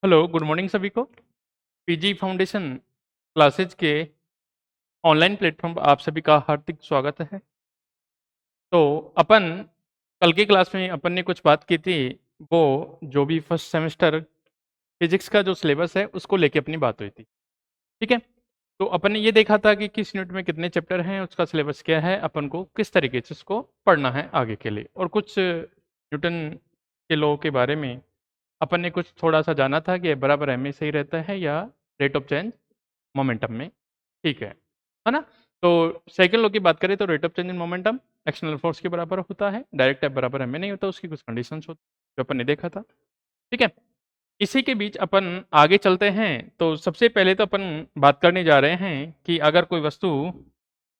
Hello, good morning सभी को। PG foundation classes के ऑनलाइन प्लेटफॉर्म पर आप सभी का हार्दिक स्वागत है। तो अपन कल की क्लास में अपन ने कुछ बात की थी, वो जो भी फर्स्ट सेमेस्टर फिजिक्स का जो सिलेबस है उसको लेके अपनी बात हुई थी। ठीक है, तो अपन ने ये देखा था कि किस यूनिट में कितने चैप्टर हैं, उसका सिलेबस क्या है, अपन को किस तरीके से उसको पढ़ना है आगे के लिए, और कुछ न्यूटन के लॉ के बारे में अपन ने कुछ थोड़ा सा जाना था कि बराबर एम ए सही रहता है या रेट ऑफ चेंज मोमेंटम में। ठीक है ना। तो सेकंड लॉ की बात करें तो rate of change in momentum external force के बराबर होता है, डायरेक्ट एफ बराबर एम ए नहीं होता, उसकी कुछ कंडीशंस होती जो अपन ने देखा था। ठीक है, इसी के बीच अपन आगे चलते हैं। तो सबसे पहले तो अपन बात करने जा रहे हैं कि अगर कोई वस्तु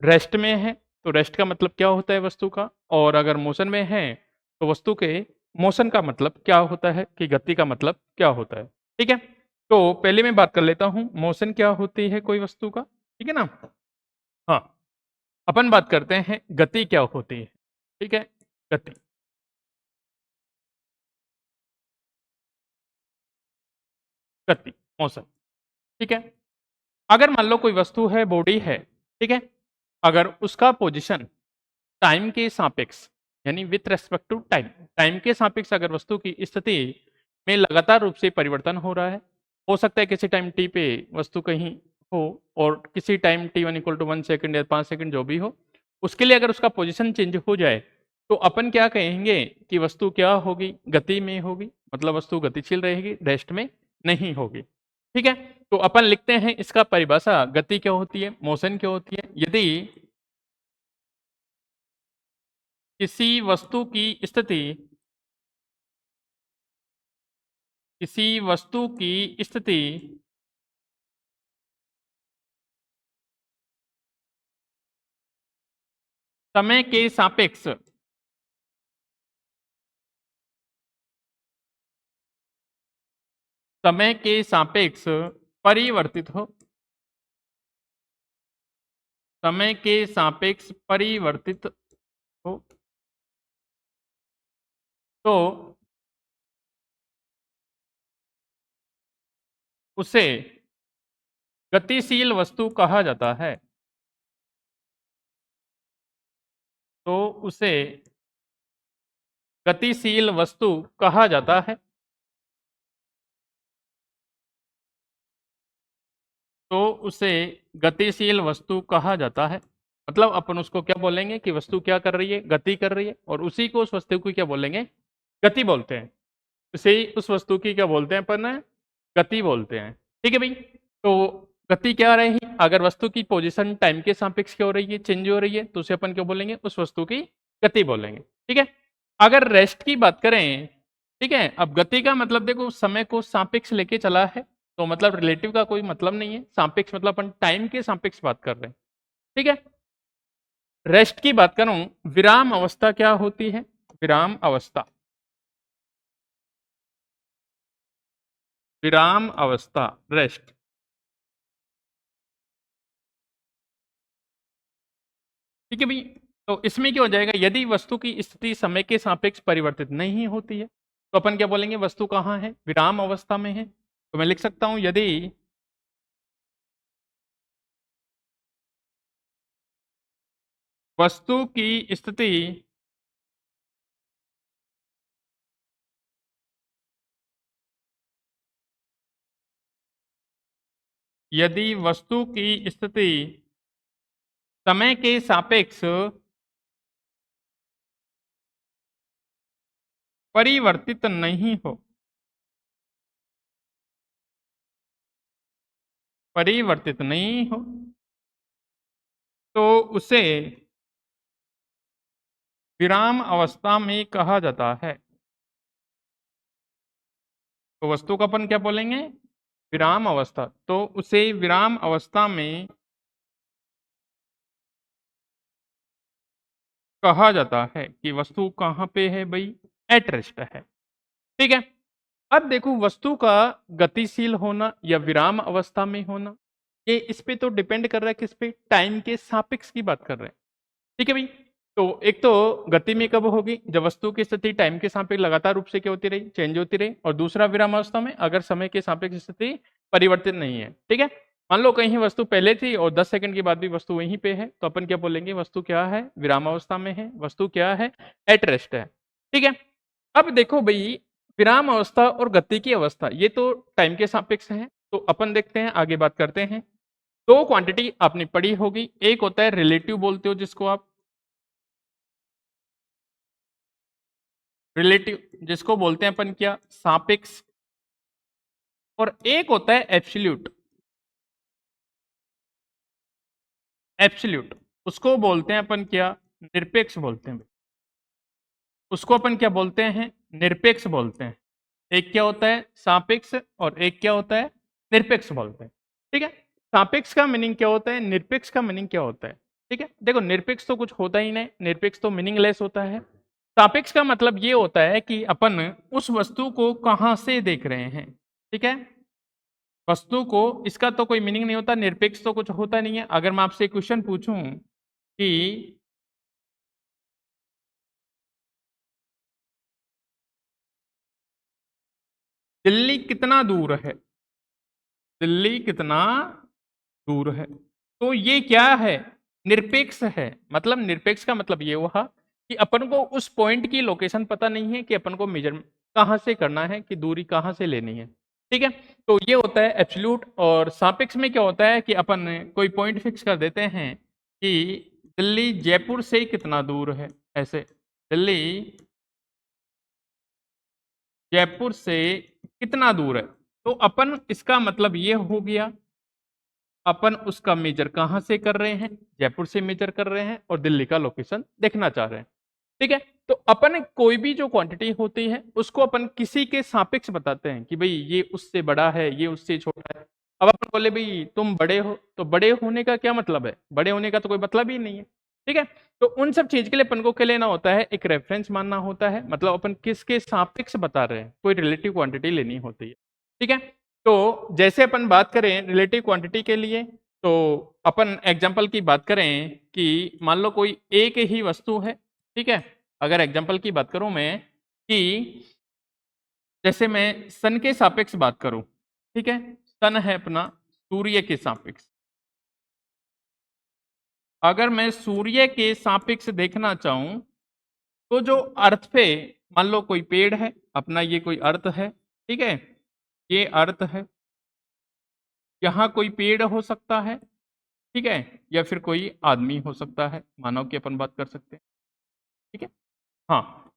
रेस्ट में है तो रेस्ट का मतलब क्या होता है वस्तु का, और अगर मोशन में है तो वस्तु के मोशन का मतलब क्या होता है, कि गति का मतलब क्या होता है। ठीक है, तो पहले मैं बात कर लेता हूं मोशन क्या होती है कोई वस्तु का। ठीक है ना। हाँ, अपन बात करते हैं गति क्या होती है। ठीक है, गति, गति, मोशन। ठीक है, अगर मान लो कोई वस्तु है, बॉडी है, ठीक है, अगर उसका पोजीशन टाइम के सापेक्ष यानी with respect to time, time के सापेक्ष अगर वस्तु की स्थिति में लगातार रूप से परिवर्तन हो रहा है, हो सकता है किसी टाइम टी पे वस्तु कहीं हो और किसी time T one equal to 1 second या 5 सेकंड जो भी हो, उसके लिए अगर उसका पोजीशन चेंज हो जाए तो अपन क्या कहेंगे कि वस्तु क्या होगी, गति में होगी, मतलब वस्तु गतिशील रहेगी, रेस्ट में नहीं होगी। ठीक है, तो अपन लिखते हैं इसका परिभाषा, गति क्या होती है, मोशन क्या होती है। यदि किसी वस्तु की स्थिति, किसी वस्तु की स्थिति समय के सापेक्ष समय के सापेक्ष परिवर्तित हो, समय के सापेक्ष परिवर्तित हो, तो उसे गतिशील वस्तु कहा जाता है। तो उसे गतिशील वस्तु कहा जाता है। तो उसे गतिशील वस्तु कहा जाता है। मतलब अपन उसको क्या बोलेंगे कि वस्तु क्या कर रही है, गति कर रही है, और उसी को उस वस्तु को क्या बोलेंगे, गति बोलते हैं। उसे उस वस्तु की क्या बोलते हैं अपन, गति बोलते हैं। ठीक है भाई, तो गति क्या रही, अगर वस्तु की पोजीशन टाइम के सापेक्ष क्या हो रही है, चेंज हो रही है, तो उसे अपन क्या बोलेंगे, उस वस्तु की गति बोलेंगे। ठीक है, अगर रेस्ट की बात करें, ठीक है, अब गति का मतलब देखो समय को सापेक्ष लेके चला है, तो मतलब रिलेटिव का कोई मतलब नहीं है, सापेक्ष मतलब अपन टाइम के सापेक्ष बात कर रहे हैं। ठीक है, रेस्ट की बात करूं, विराम अवस्था क्या होती है, विराम अवस्था, विराम अवस्था, रेस्ट। ठीक है भाई, तो इसमें क्या हो जाएगा, यदि वस्तु की स्थिति समय के सापेक्ष परिवर्तित नहीं होती है तो अपन क्या बोलेंगे, वस्तु कहाँ है, विराम अवस्था में है। तो मैं लिख सकता हूं, यदि वस्तु की स्थिति यदि वस्तु की स्थिति समय के सापेक्ष परिवर्तित नहीं हो, परिवर्तित नहीं हो, तो उसे विराम अवस्था में कहा जाता है। तो वस्तु का अपन क्या बोलेंगे, विराम अवस्था, तो उसे विराम अवस्था में कहा जाता है कि वस्तु कहाँ पे है भाई, एट रेस्ट है। ठीक है, अब देखो वस्तु का गतिशील होना या विराम अवस्था में होना, ये इस पे तो डिपेंड कर रहा है, किस पे, टाइम के सापेक्ष की बात कर रहे हैं। ठीक है भाई, तो एक तो गति में कब होगी, जब वस्तु की स्थिति टाइम के सापेक्ष लगातार रूप से क्या होती रही, चेंज होती रही, और दूसरा विरामावस्था में अगर समय के सापेक्ष स्थिति परिवर्तित नहीं है। ठीक है, मान लो कहीं वस्तु पहले थी और 10 सेकंड के बाद भी वस्तु वहीं पे है, तो अपन क्या बोलेंगे, वस्तु क्या है, विरामावस्था में है, वस्तु क्या है, एट रेस्ट है। ठीक है, अब देखो भाई, विराम अवस्था और गति की अवस्था ये तो टाइम के सापेक्ष है, तो अपन देखते हैं, आगे बात करते हैं। दो क्वांटिटी आपने पढ़ी होगी, एक होता है रिलेटिव बोलते हो जिसको आप, रिलेटिव जिसको बोलते हैं अपन क्या, सापेक्ष, और एक होता है एब्सोल्यूट, एब्सोल्यूट उसको बोलते हैं अपन क्या, निरपेक्ष बोलते हैं, उसको अपन क्या बोलते हैं, निरपेक्ष बोलते हैं। एक क्या होता है, सापेक्ष, और एक क्या होता है, निरपेक्ष बोलते हैं। ठीक है, सापेक्ष का मीनिंग क्या होता है, निरपेक्ष का मीनिंग क्या होता है। ठीक है, देखो निरपेक्ष तो कुछ होता ही नहीं, निरपेक्ष तो मीनिंगलेस होता है। सापेक्ष का मतलब ये होता है कि अपन उस वस्तु को कहां से देख रहे हैं। ठीक है, वस्तु को, इसका तो कोई मीनिंग नहीं होता, निरपेक्ष तो कुछ होता नहीं है। अगर मैं आपसे क्वेश्चन पूछूं कि दिल्ली कितना दूर है, दिल्ली कितना दूर है, तो ये क्या है, निरपेक्ष है। मतलब निरपेक्ष का मतलब ये हुआ कि अपन को उस पॉइंट की लोकेशन पता नहीं है कि अपन को मेजर कहां से करना है, कि दूरी कहां से लेनी है। ठीक है, तो ये होता है एब्सोल्यूट। और सापेक्ष में क्या होता है कि अपन कोई पॉइंट फिक्स कर देते हैं कि दिल्ली जयपुर से कितना दूर है, ऐसे दिल्ली जयपुर से कितना दूर है, तो अपन इसका मतलब ये हो गया, अपन उसका मेजर कहां से कर रहे हैं, जयपुर से मेजर कर रहे हैं और दिल्ली का लोकेशन देखना चाह रहे हैं। ठीक है, तो अपन कोई भी जो क्वांटिटी होती है उसको अपन किसी के सापेक्ष बताते हैं कि भाई ये उससे बड़ा है, ये उससे छोटा है। अब अपन बोले भाई तुम बड़े हो, तो बड़े होने का क्या मतलब है, बड़े होने का तो कोई मतलब ही नहीं है। ठीक है, तो उन सब चीज के लिए अपन को क्या लेना होता है, एक रेफरेंस मानना होता है, मतलब अपन किसके सापेक्ष बता रहे हैं, कोई रिलेटिव क्वांटिटी लेनी होती है। ठीक है, तो जैसे अपन बात करें रिलेटिव क्वांटिटी के लिए, तो अपन एग्जांपल की बात करें कि मान लो कोई एक ही वस्तु है। ठीक है, अगर एग्जांपल की बात करूं मैं कि जैसे मैं सन के सापेक्ष बात करूं, ठीक है, सन है अपना सूर्य के सापेक्ष। अगर मैं सूर्य के सापेक्ष देखना चाहूं, तो जो अर्थ पे, मान लो कोई पेड़ है अपना, ये कोई अर्थ है, ठीक है, ये अर्थ है, यहाँ कोई पेड़ हो सकता है, ठीक है, या फिर कोई आदमी हो सकता है, मानव की अपन बात कर सकते हैं। ठीक है, हाँ,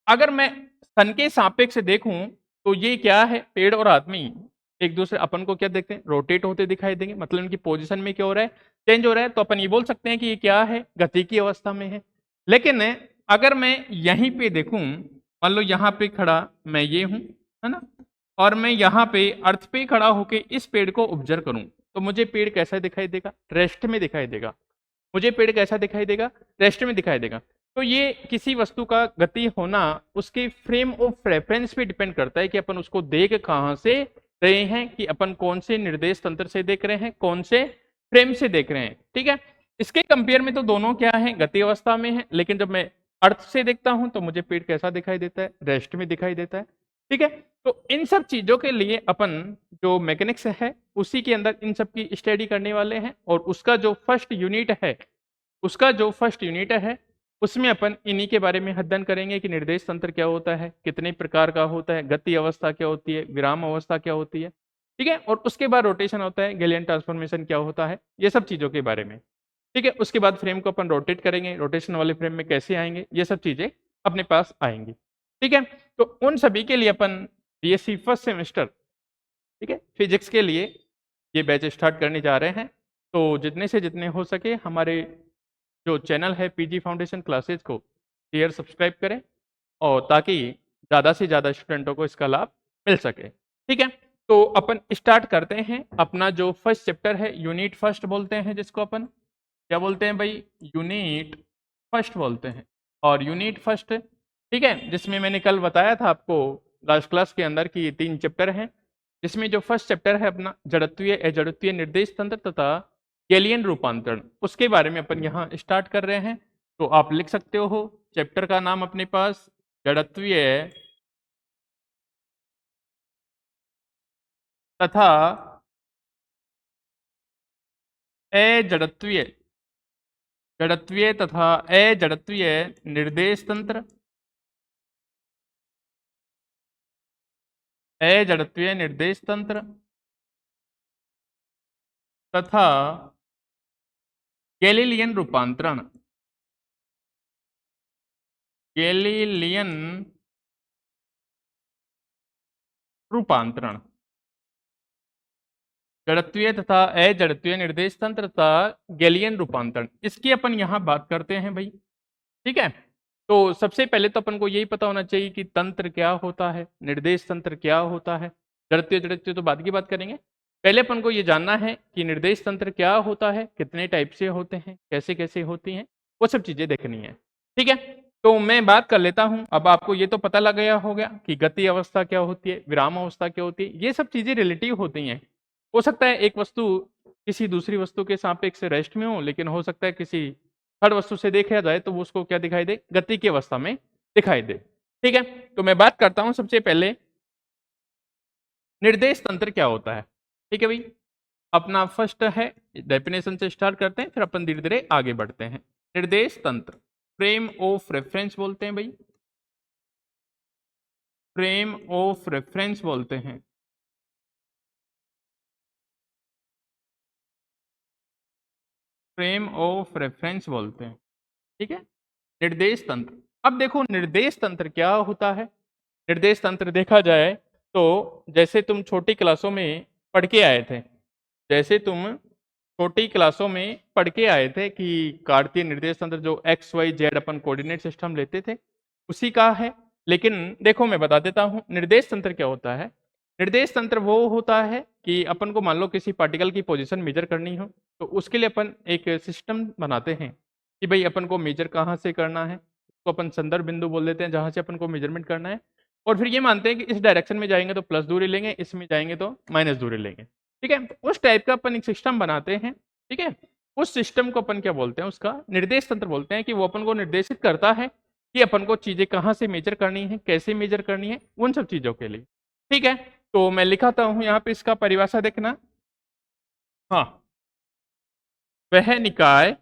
अगर मैं सन के सापेक्ष से देखूं, तो ये क्या है, पेड़ और आदमी एक दूसरे अपन को क्या देखते हैं, रोटेट होते दिखाई देंगे, मतलब इनकी पोजीशन में क्या हो रहा है, चेंज हो रहा है, तो अपन ये बोल सकते हैं कि ये क्या है, गति की अवस्था में है। लेकिन अगर मैं यहीं पे देखूं, मान लो यहाँ पे खड़ा मैं ये हूं, है ना, और मैं यहाँ पे अर्थ पे खड़ा होके इस पेड़ को ऑब्जर्व करूं, तो मुझे पेड़ कैसा दिखाई देगा, रेस्ट में दिखाई देगा। मुझे पेड़ कैसा दिखाई देगा, रेस्ट में दिखाई देगा। तो ये किसी वस्तु का गति होना उसके फ्रेम ऑफ रेफरेंस पे डिपेंड करता है कि अपन उसको देख कहां से रहे हैं, कि अपन कौन से निर्देश तंत्र से देख रहे हैं, कौन से फ्रेम से देख रहे हैं। ठीक है, इसके कंपेयर में तो दोनों क्या है, गति अवस्था में है, लेकिन जब मैं अर्थ से देखता हूं तो मुझे पेड़ कैसा दिखाई देता है, रेस्ट में दिखाई देता है। ठीक है, तो इन सब चीजों के लिए अपन जो मैकेनिक्स है उसी के अंदर इन सब की स्टडी करने वाले हैं, और उसका जो फर्स्ट यूनिट है, उसका जो फर्स्ट यूनिट है उसमें अपन इन्हीं के बारे में अध्ययन करेंगे कि निर्देश तंत्र क्या होता है, कितने प्रकार का होता है, गति अवस्था क्या होती है, विराम अवस्था क्या होती है। ठीक है, और उसके बाद रोटेशन होता है, गैलियन ट्रांसफॉर्मेशन क्या होता है, ये सब चीजों के बारे में। ठीक है, उसके बाद फ्रेम को अपन रोटेट करेंगे, रोटेशन वाले फ्रेम में कैसे आएंगे, ये सब चीजें अपने पास आएंगी। ठीक है, तो उन सभी के लिए अपन बीएससी फर्स्ट सेमेस्टर, ठीक है, फिजिक्स के लिए ये बैच स्टार्ट करने जा रहे हैं। तो जितने से जितने हो सके हमारे जो चैनल है पीजी फाउंडेशन क्लासेज को शेयर सब्सक्राइब करें, और ताकि ज़्यादा से ज़्यादा स्टूडेंटों को इसका लाभ मिल सके। ठीक है, तो अपन स्टार्ट करते हैं अपना जो फर्स्ट चैप्टर है, यूनिट फर्स्ट बोलते हैं जिसको अपन, क्या बोलते हैं भाई, यूनिट फर्स्ट बोलते हैं। और यूनिट फर्स्ट, ठीक है, जिसमें मैंने कल बताया था आपको लास्ट क्लास के अंदर कि 3 चैप्टर हैं, जिसमें जो फर्स्ट चैप्टर है अपना जड़त्वीय अजड़त्वीय निर्देश तंत्र तथा गैलियन रूपांतरण, उसके बारे में अपन यहाँ स्टार्ट कर रहे हैं। तो आप लिख सकते हो चैप्टर का नाम अपने पास जड़त्वीय तथा अजड़त्वीय जड़त्वीय तथा अजड़त्वीय निर्देश तंत्र, अजड़त्वीय निर्देश तंत्र तथा गैलीलियन रूपांतरण, गैलीलियन रूपांतरण, जड़त्वीय तथा अजड़त्वीय निर्देश तंत्र तथा गैलियन रूपांतरण, इसकी अपन यहाँ बात करते हैं भाई। ठीक है, तो सबसे पहले तो अपन को यही पता होना चाहिए कि तंत्र क्या होता है, निर्देश तंत्र क्या होता है। जड़त्वीय जड़त्वीय तो बाद की बात करेंगे, पहले अपन को ये जानना है कि निर्देश तंत्र क्या होता है, कितने टाइप से होते हैं, कैसे कैसे होती हैं, वो सब चीजें देखनी है। ठीक है, तो मैं बात कर लेता हूं। अब आपको ये तो पता लग गया होगा कि गति अवस्था क्या होती है, विराम अवस्था क्या होती है, ये सब चीजें रिलेटिव होती हैं। हो सकता है एक वस्तु किसी दूसरी वस्तु के सापेक्ष रेस्ट में हो, लेकिन हो सकता है किसी थर्ड वस्तु से देखा जाए तो वो उसको क्या दिखाई दे, गति की अवस्था में दिखाई दे। ठीक है, तो मैं बात करता हूं सबसे पहले निर्देश तंत्र क्या होता है। ठीक है भाई, अपना फर्स्ट है डेफिनेशन से स्टार्ट करते हैं, फिर अपन धीरे धीरे आगे बढ़ते हैं। निर्देश तंत्र फ्रेम ऑफ रेफरेंस बोलते हैं भाई, फ्रेम ऑफ रेफरेंस बोलते हैं। फ्रेम ऑफ रेफरेंस बोलते हैं। ठीक है, निर्देश तंत्र। अब देखो निर्देश तंत्र क्या होता है। निर्देश तंत्र देखा जाए तो जैसे तुम छोटी क्लासों में पढ़ के आए थे, जैसे तुम छोटी क्लासों में पढ़ के आए थे कि कार्तीय निर्देश तंत्र जो एक्स वाई जेड अपन कोऑर्डिनेट सिस्टम लेते थे उसी का है। लेकिन देखो मैं बता देता हूँ निर्देश तंत्र क्या होता है। निर्देश तंत्र वो होता है कि अपन को मान लो किसी पार्टिकल की पोजीशन मेजर करनी हो, तो उसके लिए अपन एक सिस्टम बनाते हैं कि भाई अपन को मेजर कहाँ से करना है, तो अपन संदर्भ बिंदु बोल देते हैं जहाँ से अपन को मेजरमेंट करना है। और फिर ये मानते हैं कि इस डायरेक्शन में जाएंगे तो प्लस दूरी लेंगे, इसमें जाएंगे तो माइनस दूरी लेंगे। ठीक है, उस टाइप का अपन एक सिस्टम बनाते हैं। ठीक है, उस सिस्टम को अपन क्या बोलते हैं, उसका निर्देश तंत्र बोलते हैं कि वो अपन को निर्देशित करता है कि अपन को चीजें कहाँ से मेजर करनी है, कैसे मेजर करनी है, उन सब चीजों के लिए। ठीक है, तो मैं लिखाता हूं यहाँ पे इसका परिभाषा देखना। हाँ, वह निकाय,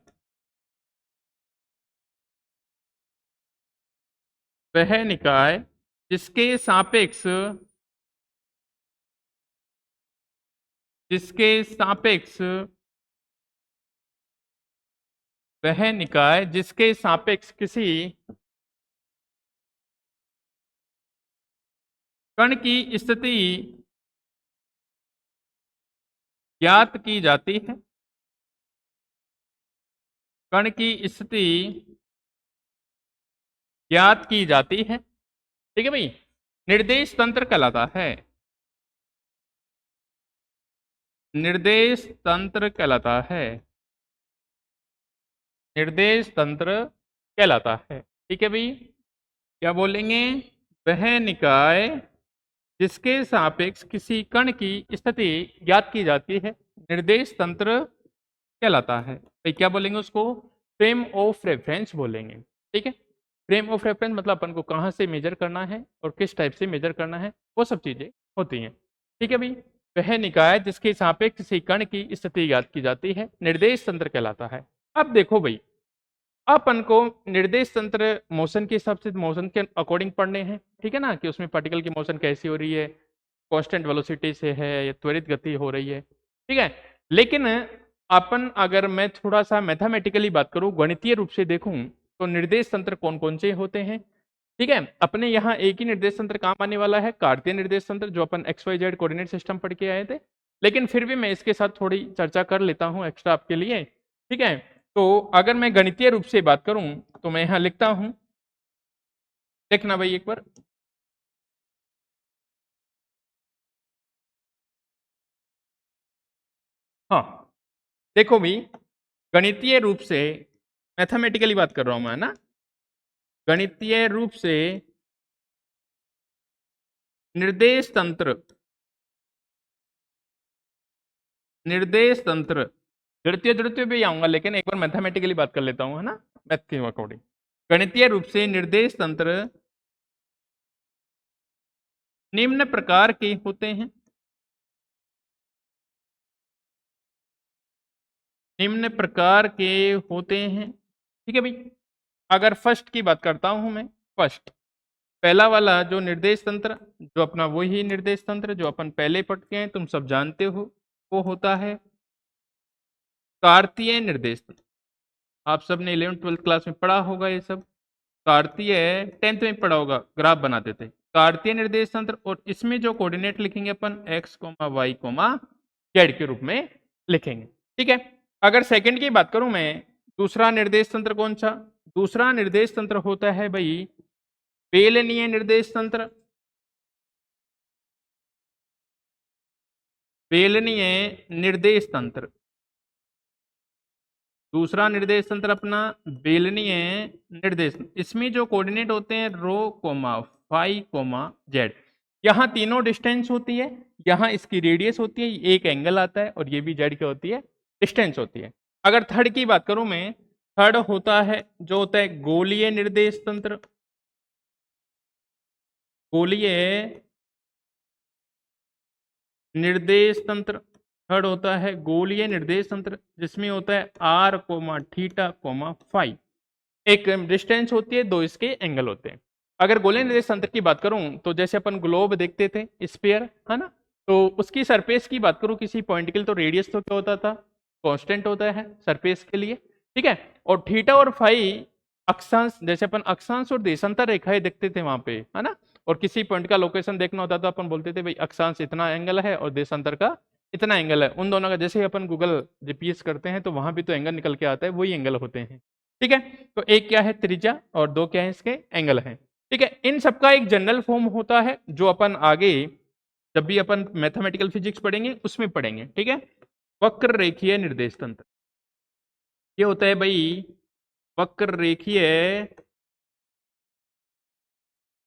वह निकाय जिसके सापेक्ष, जिसके सापेक्ष, वह निकाय जिसके सापेक्ष किसी कण की स्थिति ज्ञात की जाती है, कण की स्थिति ज्ञात की जाती है। ठीक है भाई, निर्देश तंत्र कहलाता है, निर्देश तंत्र कहलाता है, निर्देश तंत्र कहलाता है। ठीक है भाई, क्या बोलेंगे, वह निकाय जिसके सापेक्ष किसी कण की स्थिति ज्ञात की जाती है निर्देश तंत्र कहलाता है। भाई क्या बोलेंगे उसको, फ्रेम ऑफ रेफरेंस बोलेंगे। ठीक है, फ्रेम ऑफ रेफरेंस मतलब अपन को कहाँ से मेजर करना है और किस टाइप से मेजर करना है, वो सब चीजें होती हैं। ठीक है भाई, वह निकाय जिसके सापेक्ष किसी कण की स्थिति ज्ञात की जाती है निर्देश तंत्र कहलाता है। अब देखो भाई, अपन को निर्देश तंत्र मोशन के हिसाब से मोशन के अकॉर्डिंग पढ़ने हैं। ठीक है ना, कि उसमें पार्टिकल की मोशन कैसी हो रही है, कांस्टेंट वेलोसिटी से है या त्वरित गति हो रही है। ठीक है, लेकिन अपन अगर मैं थोड़ा सा मैथमेटिकली बात करूं, गणितीय रूप से देखूं, तो निर्देश तंत्र कौन कौन से होते हैं। ठीक है, अपने यहाँ एक ही निर्देश तंत्र काम आने वाला है, कार्तीय निर्देश तंत्र, जो अपन x y z coordinate system पढ़ के आए थे। लेकिन फिर भी मैं इसके साथ थोड़ी चर्चा कर लेता हूँ एक्स्ट्रा आपके लिए। ठीक है, तो अगर मैं गणितीय रूप से बात करूं तो मैं यहां लिखता हूं, देखना भाई एक बार। हाँ, देखो भाई, गणितीय रूप से मैथमेटिकली बात कर रहा हूं मैं ना, गणितीय रूप से निर्देश तंत्र, निर्देश तंत्र, गणितीय गणितीय भी आऊंगा लेकिन एक बार मैथमेटिकली बात कर लेता हूं, है ना। मैथ के अकॉर्डिंग। गणितीय रूप से निर्देश तंत्र निम्न प्रकार के होते हैं। निम्न प्रकार के होते हैं, ठीक है भाई। अगर फर्स्ट की बात करता हूं मैं, फर्स्ट पहला वाला जो निर्देश तंत्र, जो अपना वही निर्देश तंत्र जो अपन पहले पढ़ के हैं, तुम सब जानते हो, वो होता है कार्तीय निर्देश तंत्र। आप सब ने 11th 12th क्लास में पढ़ा होगा ये सब। कार्तीय 10th में पढ़ा होगा, ग्राफ बनाते थे। कार्तीय निर्देश तंत्र, और इसमें जो कोऑर्डिनेट लिखेंगे अपन x, y, z के रूप में लिखेंगे, ठीक है। अगर सेकंड की बात करूं मैं, दूसरा निर्देश तंत्र कौन सा? दूसरा निर्देश तंत्र होता है भाई बेलनीय निर्देश तंत्र। बेलनीय निर्देश तंत्र, दूसरा निर्देश तंत्र अपना बेलनीय निर्देश। इसमें जो कोऑर्डिनेट होते हैं रो कोमा फाई कोमा जेड, यहाँ तीनों डिस्टेंस होती है, यहाँ इसकी रेडियस होती है, एक एंगल आता है, और ये भी जेड क्या होती है? डिस्टेंस होती है। अगर थर्ड की बात करूं मैं, थर्ड होता है जो होता है गोलीय निर्देश तंत्र। गोलीय निर्देश तंत्र थर्ड होता है गोलीय निर्देश तंत्र, जिसमें होता है R comma theta comma phi, एक डिस्टेंस होती है, दो इसके एंगल होते हैं। अगर गोलीय निर्देश तंत्र की बात करूं तो जैसे अपन ग्लोब देखते थे, स्फीयर है ना, तो उसकी सरफेस की बात करूं किसी पॉइंट के लिए, तो रेडियस तो क्या होता था? कांस्टेंट होता है सरफेस के लिए, ठीक है। और थीटा और फाई अक्षांश, जैसे अपन अक्षांश और देशांतर रेखाएं देखते थे वहां पे, है ना, और किसी पॉइंट का लोकेशन देखना होता तो अपन बोलते थे भाई अक्षांश इतना एंगल है और देशांतर का इतना एंगल है। उन दोनों का जैसे अपन गूगल जीपीएस करते हैं तो वहां भी तो एंगल निकल के आता है, वही एंगल होते हैं, ठीक है। तो एक क्या है त्रिज्या और दो क्या है इसके एंगल है, ठीक है। इन सबका एक जनरल फॉर्म होता है जो अपन आगे जब भी अपन मैथमेटिकल फिजिक्स पढ़ेंगे उसमें पढ़ेंगे, ठीक है। वक्र रेखीय निर्देश तंत्र, ये होता है भाई वक्र रेखीय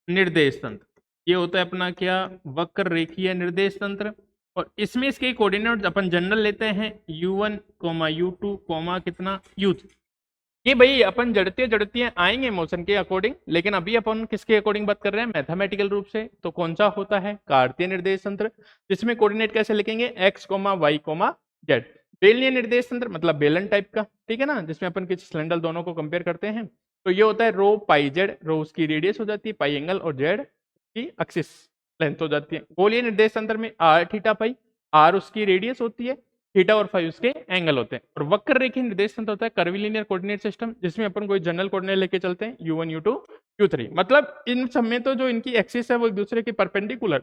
निर्देश तंत्र। ये होता है अपना क्या? वक्र रेखीय निर्देश तंत्र। और इसमें इसके कोऑर्डिनेट अपन जनरल लेते हैं u1, u2, कितना u3। ये भाई अपन जड़ते जड़ते आएंगे मोशन के अकॉर्डिंग, लेकिन अभी अपन किसके अकॉर्डिंग बात कर रहे हैं? मैथमेटिकल रूप से। तो कौन सा होता है? कार्तीय निर्देश तंत्र, जिसमें कोऑर्डिनेट कैसे लिखेंगे? x, y, z। बेलनीय निर्देश तंत्र मतलब बेलन टाइप का, ठीक है ना, जिसमें अपन किसी सिलेंडर दोनों को कंपेयर करते हैं। तो ये होता है रो पाई जेड, रो उसकी रेडियस हो जाती है, पाई एंगल, और जेड की एक्सिस लेंथ हो जाती है। गोलीय निर्देश तंत्र में आर थीटा पाई, आर उसकी रेडियस होती है, थीटा और फाई उसके एंगल होते हैं। और वक्र रेखीय निर्देश तंत्र होता है कर्वीलिनियर कोऑर्डिनेट सिस्टम, जिसमें अपन कोई जनरल कोऑर्डिनेट लेके चलते हैं u1, u2, u3। मतलब इन सब में तो जो इनकी एक्सिस है वो एक दूसरे के परपेंडिकुलर,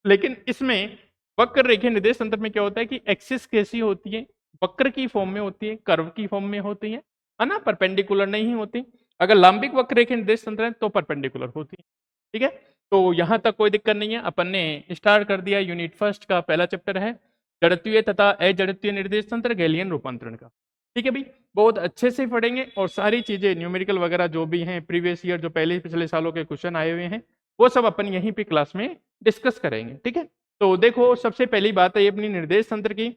लेकिन इसमें वक्र रेखीय निर्देश तंत्र में क्या होता है कि एक्सिस कैसी होती है? वक्र की फॉर्म में होती है, कर्व की फॉर्म में होती है ना, परपेंडिकुलर नहीं होती। अगर लंबिक वक्र रेखीय निर्देश तंत्र है तो परपेंडिकुलर होती है, ठीक है। तो यहां तक कोई दिक्कत नहीं है। अपन ने स्टार्ट कर दिया यूनिट फर्स्ट का पहला चैप्टर है जड़त्वीय तथा अजड़त्वीय निर्देश तंत्र गैलियन रूपांतरण का, ठीक है भाई। बहुत अच्छे से पढ़ेंगे और सारी चीजें न्यूमेरिकल वगैरह जो भी हैं प्रीवियस ईयर जो पहले पिछले सालों के क्वेश्चन आए हुए हैं वो सब अपन यहीं पे क्लास में डिस्कस करेंगे, ठीक है। तो देखो सबसे पहली बात है ये अपनी निर्देश तंत्र की।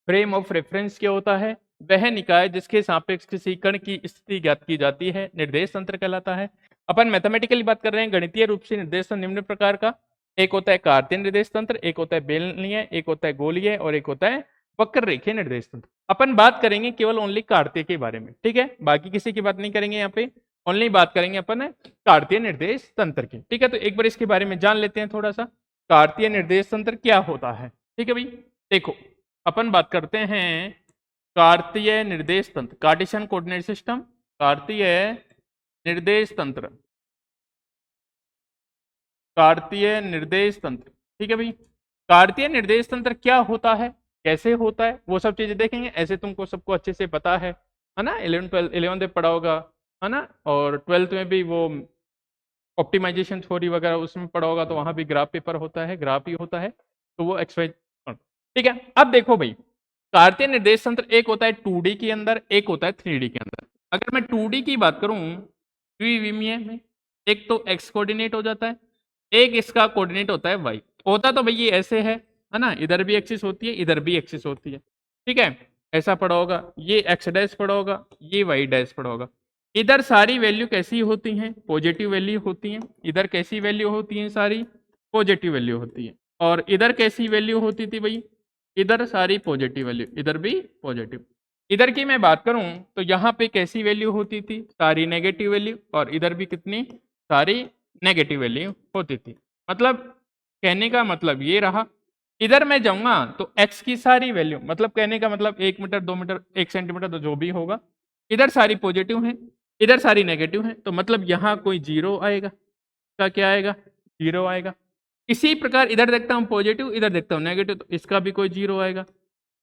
फ्रेम ऑफ रेफरेंस क्या होता है? वह निकाय जिसके सापेक्ष किसी कण की स्थिति ज्ञात की जाती है निर्देश तंत्र कहलाता है। अपन मैथमेटिकली बात कर रहे हैं, गणितीय रूप से निर्देश तंत्र निम्न प्रकार का, एक होता है कार्तीय निर्देश तंत्र, एक होता है बेलनीय, एक होता है गोलीय, और एक होता है वक्र रेखीय निर्देश तंत्र। अपन बात करेंगे केवल ओनली कार्तीय के बारे में, ठीक है, बाकी किसी की बात नहीं करेंगे यहाँ पे, ओनली बात करेंगे अपन कार्तीय निर्देश तंत्र की, ठीक है। तो एक बार इसके बारे में जान लेते हैं थोड़ा सा, कार्तीय निर्देश तंत्र क्या होता है, ठीक है भाई। देखो अपन बात करते हैं कार्तीय निर्देश तंत्र, कार्टेशियन कोऑर्डिनेट सिस्टम, कार्तीय निर्देश तंत्र, कार्तीय निर्देश तंत्र, ठीक है भाई। कार्तीय निर्देश तंत्र क्या होता है, कैसे होता है, वो सब चीजें देखेंगे। ऐसे तुमको सबको अच्छे से पता है ना, 11th में पढ़ा होगा, है ना, और 12th में भी वो ऑप्टिमाइजेशन थ्योरी वगैरह उसमें पढ़ा होगा, तो वहां भी ग्राफ पेपर होता है, ग्राफ ही होता है, तो वो एक्सरसाइज, ठीक है। अब देखो भाई कार्तीय निर्देश तंत्र एक होता है 2D के अंदर, एक होता है 3D के अंदर। अगर मैं 2D की बात करूं द्विविमीय में, एक तो x कोऑर्डिनेट हो जाता है, एक इसका कोऑर्डिनेट होता है y। होता तो भाई ये ऐसे है ना, इधर भी एक्सिस होती है, इधर भी एक्सिस होती है, ठीक है। ऐसा पड़ा होगा, ये x डैश पड़ा होगा, ये y डैश पड़ा होगा। इधर सारी वैल्यू कैसी होती हैं? पॉजिटिव वैल्यू होती हैं। इधर कैसी वैल्यू होती हैं? सारी पॉजिटिव वैल्यू होती है। और इधर कैसी वैल्यू होती थी भाई? इधर सारी पॉजिटिव वैल्यू, इधर भी पॉजिटिव। इधर की मैं बात करूं तो यहाँ पे कैसी वैल्यू होती थी? सारी नेगेटिव वैल्यू। और इधर भी कितनी? सारी नेगेटिव वैल्यू होती थी। मतलब कहने का मतलब ये रहा, इधर मैं जाऊंगा तो x की सारी वैल्यू, मतलब कहने का मतलब 1 मीटर 2 मीटर 1 सेंटीमीटर तो जो भी होगा, इधर सारी पॉजिटिव है, इधर सारी नेगेटिव है, तो मतलब यहाँ कोई जीरो आएगा। का क्या आएगा? जीरो आएगा। इसी प्रकार इधर देखता हूँ पॉजिटिव, इधर देखता हूँ नेगेटिव, तो इसका भी कोई जीरो आएगा।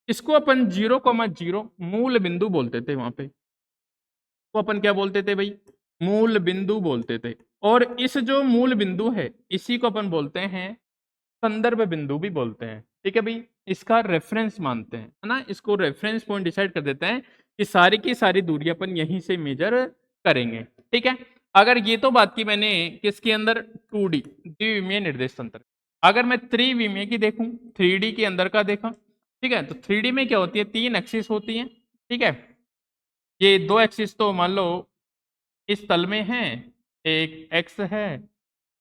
इसको अपन 0,0 मूल बिंदु बोलते थे। वहां पे को अपन क्या बोलते थे भाई? मूल बिंदु बोलते थे। और इस जो मूल बिंदु है इसी को अपन बोलते हैं संदर्भ बिंदु भी बोलते हैं। ठीक है भाई, इसका रेफरेंस मानते हैं, है ना, इसको रेफरेंस पॉइंट डिसाइड कर देते हैं कि सारी की सारी दूरी अपन यहीं से मेजर करेंगे। ठीक है, अगर ये तो बात की मैंने किसके अंदर? 2D द्विविमीय निर्देश तंत्र। अगर मैं त्रिविमीय की देखूं, 3D के अंदर का देखा, ठीक है, तो 3D में क्या होती है? 3 एक्सिस होती हैं। ठीक है, ये 2 एक्सिस तो मान लो इस तल में है, एक एक्स है,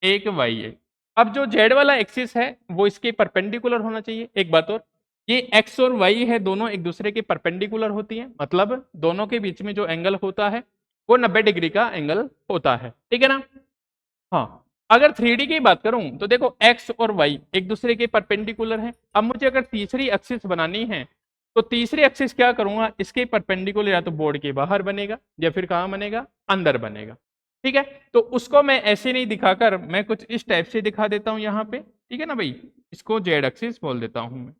एक वाई है। अब जो जेड वाला एक्सिस है वो इसके परपेंडिकुलर होना चाहिए। एक बात और, ये एक्स और वाई है दोनों एक दूसरे के परपेंडिकुलर होती हैं, मतलब दोनों के बीच में जो एंगल होता है वो 90 डिग्री का एंगल होता है। ठीक है ना? हाँ, अगर 3D की बात करूं तो देखो x और y एक दूसरे के परपेंडिकुलर हैं। अब मुझे अगर तीसरी एक्सिस बनानी है तो तीसरी एक्सिस क्या करूंगा? इसके परपेंडिकुलर या तो बोर्ड के बाहर बनेगा या फिर कहां बनेगा? अंदर बनेगा। ठीक है, तो उसको मैं ऐसे नहीं दिखाकर मैं कुछ इस टाइप से दिखा देता हूं यहाँ पे। ठीक है ना भाई, इसको जेड एक्सिस बोल देता हूं मैं।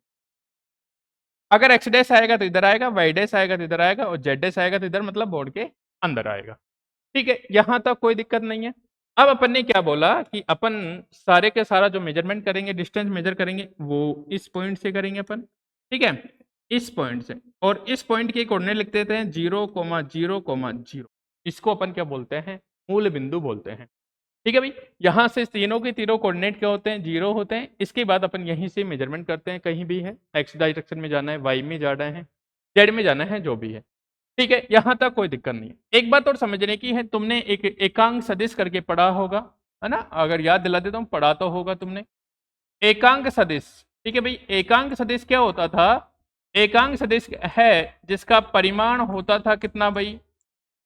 अगर एक्स डैश आएगा तो इधर आएगा, वाई डैश आएगा तो इधर आएगा, और जेड डैश आएगा तो इधर, मतलब बोर्ड के अंदर आएगा। ठीक है, यहां तक कोई दिक्कत नहीं है। अब अपन ने क्या बोला कि अपन सारे के सारा जो मेजरमेंट करेंगे, डिस्टेंस मेजर करेंगे, वो इस पॉइंट से करेंगे अपन। ठीक है, इस पॉइंट से। और इस पॉइंट के कोऑर्डिनेट लिख देते हैं 0,0,0। इसको अपन क्या बोलते हैं? मूल बिंदु बोलते हैं। ठीक है भाई, यहां से तीनों के तीनों कोऑर्डिनेट क्या होते हैं? जीरो होते हैं। इसके बाद अपन यहीं से मेजरमेंट करते हैं, कहीं भी है, एक्स डायरेक्शन में जाना है, वाई में जाना है, जेड में जाना है, जो भी है। ठीक है, यहां तक कोई दिक्कत नहीं है। एक बात और समझने की है, तुमने एक एकांक सदिश करके पढ़ा होगा, है ना? अगर याद दिला देता हूं, पढ़ा तो होगा तुमने एकांक सदिश। ठीक है भाई, एकांक सदिश क्या होता था? एकांक सदिश है जिसका परिमाण होता था कितना भाई?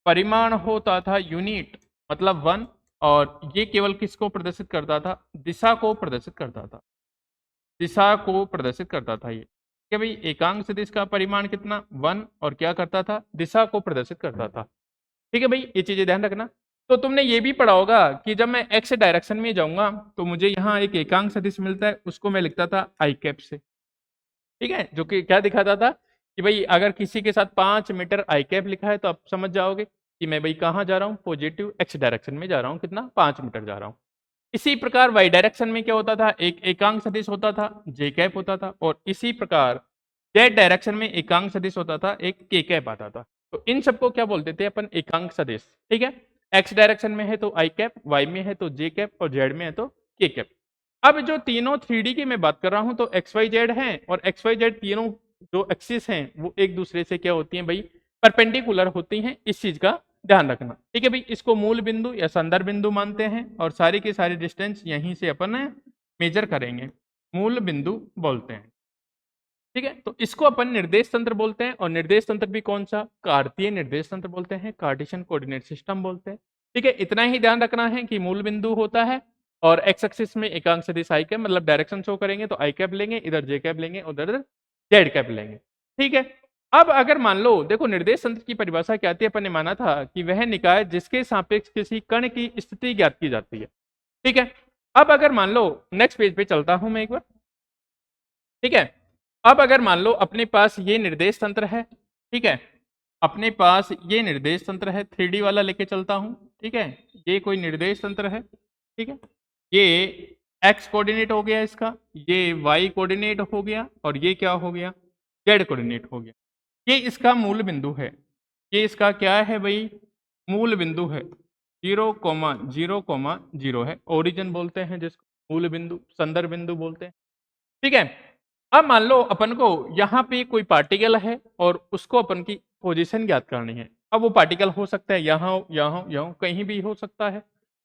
परिमाण होता था यूनिट, मतलब 1। और ये केवल किसको प्रदर्शित करता था? दिशा को प्रदर्शित करता था। दिशा को प्रदर्शित करता था ये। कि भाई एकांक सदिश का परिमाण कितना? 1। और क्या करता था? दिशा को प्रदर्शित करता था। ठीक है भाई, ये चीजें ध्यान रखना। तो तुमने ये भी पढ़ा होगा कि जब मैं एक्स डायरेक्शन में जाऊंगा तो मुझे यहाँ एक एकांक सदिश मिलता है, उसको मैं लिखता था आई कैप से। ठीक है, जो कि क्या दिखाता था कि भाई अगर किसी के साथ 5 मीटर आई कैप लिखा है तो आप समझ जाओगे कि मैं भाई कहाँ जा रहा हूँ? पॉजिटिव एक्स डायरेक्शन में जा रहा हूँ। कितना? 5 मीटर जा रहा हूँ। इसी प्रकार वाई डायरेक्शन में क्या होता था? एक एकांक सदिश होता था, जे कैप होता था। और इसी प्रकार जेड डायरेक्शन में एकांक सदिश होता था, एक के कैप आता था। तो इन सबको क्या बोलते थे अपन? एकांक सदिश। ठीक है, एक्स डायरेक्शन में है तो आई कैप, वाई में है तो जे कैप, और जेड में है तो के कैप। अब जो तीनों 3D की मैं बात कर रहा हूं तो एक्स वाई जेड है, और एक्स वाई जेड तीनों जो एक्सिस हैं वो एक दूसरे से क्या होती हैं भाई? परपेंडिकुलर होती हैं। इस चीज का ध्यान रखना। ठीक है भाई, इसको मूल बिंदु या संदर्भ बिंदु मानते हैं, और सारी की सारी डिस्टेंस यहीं से अपन मेजर करेंगे, मूल बिंदु बोलते हैं। ठीक है, तो इसको अपन निर्देश तंत्र बोलते हैं। और निर्देश तंत्र भी कौन सा? कार्तीय निर्देश तंत्र बोलते हैं, कार्टेशियन कोऑर्डिनेट सिस्टम बोलते हैं। ठीक है, इतना ही ध्यान रखना है कि मूल बिंदु होता है, और एक्स एक्सिस में एकांक सदिश आई कैप, मतलब डायरेक्शन शो करेंगे तो आई कैप लेंगे, इधर जे कैप लेंगे, उधर जेड कैप लेंगे। ठीक है, अब अगर मान लो, देखो निर्देश तंत्र की परिभाषा क्या आती है? अपन ने माना था कि वह निकाय जिसके सापेक्ष किसी कण की स्थिति ज्ञात की जाती है। ठीक है, अब अगर मान लो, नेक्स्ट पेज पे चलता हूं मैं एक बार। ठीक है, अब अगर मान लो अपने पास ये निर्देश तंत्र है। ठीक है, अपने पास ये निर्देश तंत्र है, 3D वाला लेके चलता हूं। ठीक है, ये कोई निर्देश तंत्र है। ठीक है, ये एक्स कोऑर्डिनेट हो गया इसका, ये वाई कोऑर्डिनेट हो गया, और ये क्या हो गया? जेड कोऑर्डिनेट हो गया। ये इसका मूल बिंदु है। ये इसका क्या है भाई? मूल बिंदु है। 0,0,0 है, ओरिजिन बोलते हैं जिसको, मूल बिंदु, संदर्भ बिंदु बोलते हैं। ठीक है, अब मान लो अपन को यहाँ पे कोई पार्टिकल है और उसको अपन की पोजीशन ज्ञात करनी है। अब वो पार्टिकल हो सकता है यहाँ यहाँ यहाँ कहीं भी हो सकता है,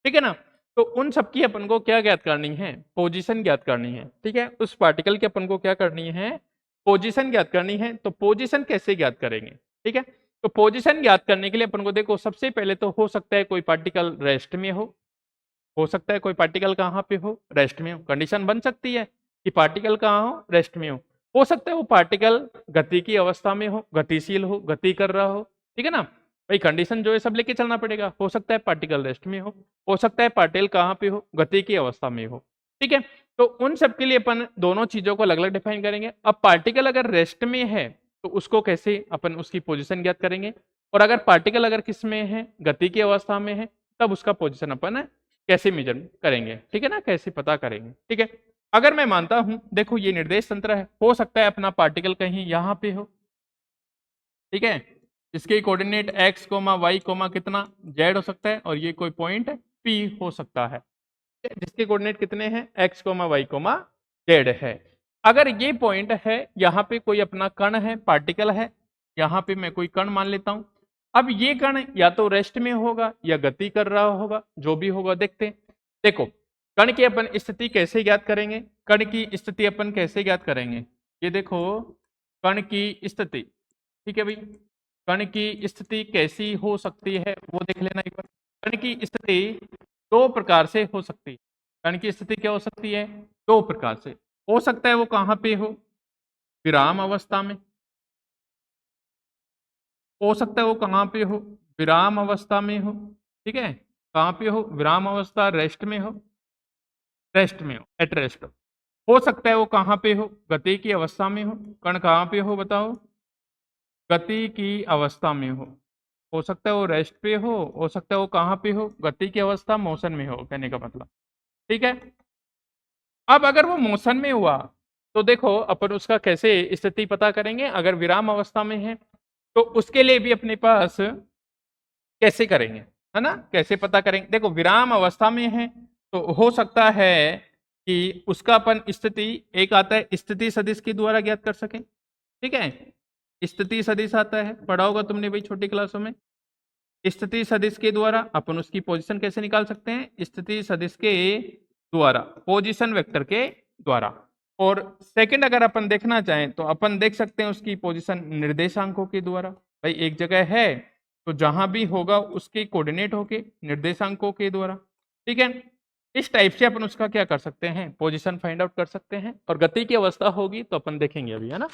ठीक है ना। तो उन सबकी अपन को क्या ज्ञात करनी है, पोजीशन ज्ञात करनी है, ठीक है। उस पार्टिकल की अपन को क्या करनी है, पोजीशन ज्ञात करनी है। तो पोजीशन कैसे ज्ञात करेंगे, ठीक है। तो पोजीशन ज्ञात करने के लिए अपन को देखो सबसे पहले तो हो सकता है कोई पार्टिकल रेस्ट में हो सकता है कोई पार्टिकल कहाँ पे हो, रेस्ट में हो। कंडीशन बन सकती है कि पार्टिकल कहाँ हो, रेस्ट में हो सकता है वो पार्टिकल गति की अवस्था में हो, गतिशील हो, गति कर रहा हो, ठीक है ना। भाई कंडीशन जो है सब लेके चलना पड़ेगा। हो सकता है पार्टिकल रेस्ट में हो सकता है पार्टिकल कहाँ पे हो, गति की अवस्था में हो, ठीक है। तो उन सब के लिए अपन दोनों चीजों को अलग अलग डिफाइन करेंगे। अब पार्टिकल अगर रेस्ट में है तो उसको कैसे अपन उसकी पोजिशन ज्ञात करेंगे, और अगर पार्टिकल अगर किस में है, गति की अवस्था में है, तब उसका पोजिशन अपन कैसे मेजर करेंगे, ठीक है ना, कैसे पता करेंगे, ठीक है। अगर मैं मानता हूं देखो ये निर्देश तंत्र है, हो सकता है अपना पार्टिकल कहीं यहां पे हो, ठीक है, इसके coordinate x comma y comma कितना z हो सकता है, और ये कोई पॉइंट p हो सकता है जिसके कोऑर्डिनेट कितने हैं, x comma y comma z है। अगर ये पॉइंट है, यहाँ पे कोई अपना कण है, पार्टिकल है, यहाँ पे मैं कोई कण मान लेता हूं। अब ये कण या तो रेस्ट में होगा या गति कर रहा होगा, जो भी होगा देखते हैं। देखो कण की अपन स्थिति कैसे ज्ञात करेंगे, कण की स्थिति अपन कैसे ज्ञात करेंगे, ये देखो कण की स्थिति, ठीक है भाई। कण की स्थिति कैसी हो सकती है वो देख लेना एक बार। कण की स्थिति दो प्रकार से हो सकती है। कण की स्थिति क्या हो सकती है, दो प्रकार से हो सकता है। वो कहाँ पे हो, विराम अवस्था में, हो सकता है वो कहाँ पे हो, विराम अवस्था में हो, ठीक है। कहाँ पे हो, विराम अवस्था, रेस्ट में हो, रेस्ट में हो, एट रेस्ट हो सकता है वो कहाँ पे हो, गति की अवस्था में हो। कण कहाँ पे हो बताओ, गति की अवस्था में हो सकता है वो रेस्ट पे हो सकता है वो कहाँ पे हो, गति की अवस्था, मोशन में हो, कहने का मतलब, ठीक है। अब अगर वो मोशन में हुआ तो देखो अपन उसका कैसे स्थिति पता करेंगे। अगर विराम अवस्था में है तो उसके लिए भी अपने पास कैसे करेंगे, है ना, कैसे पता करेंगे। देखो विराम अवस्था में है तो हो सकता है कि उसका अपन स्थिति एक आता है स्थिति सदिश के द्वारा ज्ञात कर सकें, ठीक है। स्थिति सदिश आता है, पढ़ा होगा तुमने भाई छोटी क्लासों में। स्थिति सदिश के द्वारा अपन उसकी पोजीशन कैसे निकाल सकते हैं, स्थिति सदिश के द्वारा, पोजीशन वेक्टर के द्वारा। और सेकंड अगर अपन देखना चाहें तो अपन देख सकते हैं उसकी पोजीशन निर्देशांकों के द्वारा। भाई एक जगह है तो जहां भी होगा उसके कोऑर्डिनेट होके निर्देशांकों के द्वारा, ठीक है। इस टाइप से अपन उसका क्या कर सकते हैं, पोजीशन फाइंड आउट कर सकते हैं। और गति की अवस्था होगी तो अपन देखेंगे अभी, है ना।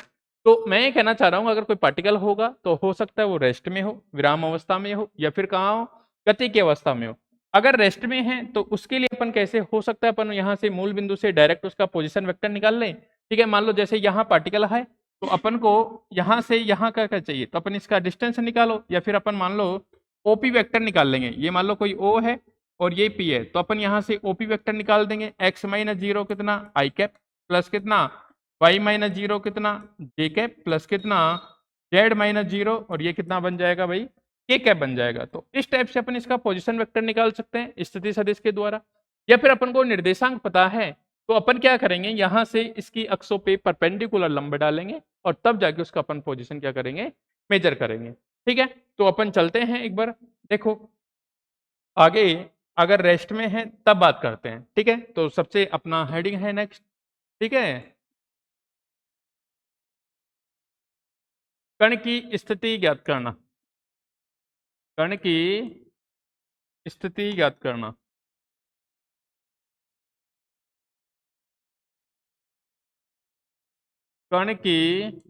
तो मैं ये कहना चाह रहा हूं अगर कोई पार्टिकल होगा तो हो सकता है वो रेस्ट में हो, विराम अवस्था में हो, या फिर कहाँ हो, गति की अवस्था में हो। अगर रेस्ट में है तो उसके लिए अपन कैसे हो सकता है, अपन यहाँ से मूल बिंदु से डायरेक्ट उसका पोजीशन वेक्टर निकाल लें, ठीक है। मान लो जैसे यहाँ पार्टिकल है तो अपन को यहाँ से यहाँ का क्या चाहिए, तो अपन इसका डिस्टेंस निकालो, या फिर अपन मान लो ओपी वेक्टर निकाल लेंगे। ये मान लो कोई ओ है और ये पी है, तो अपन यहाँ से ओपी वेक्टर निकाल देंगे। एक्स माइनस जीरो कितना, आई कैप, प्लस कितना, वाई माइनस जीरो कितना, जे कैप, प्लस कितना, जेड माइनस जीरो, और ये कितना बन जाएगा भाई, के कैप बन जाएगा। तो इस टाइप से अपन इसका पोजीशन वेक्टर निकाल सकते हैं स्थिति सदिश के द्वारा। या फिर अपन को निर्देशांक पता है तो अपन क्या करेंगे, यहाँ से इसकी अक्षों पे परपेंडिकुलर लंब डालेंगे और तब जाके उसका अपन पोजीशन क्या करेंगे, मेजर करेंगे, ठीक है। तो अपन चलते हैं एक बार, देखो आगे अगर रेस्ट में है तब बात करते हैं, ठीक है। तो सबसे अपना हेडिंग है नेक्स्ट, ठीक है, कण की स्थिति ज्ञात करना, कण की स्थिति ज्ञात करना। कण की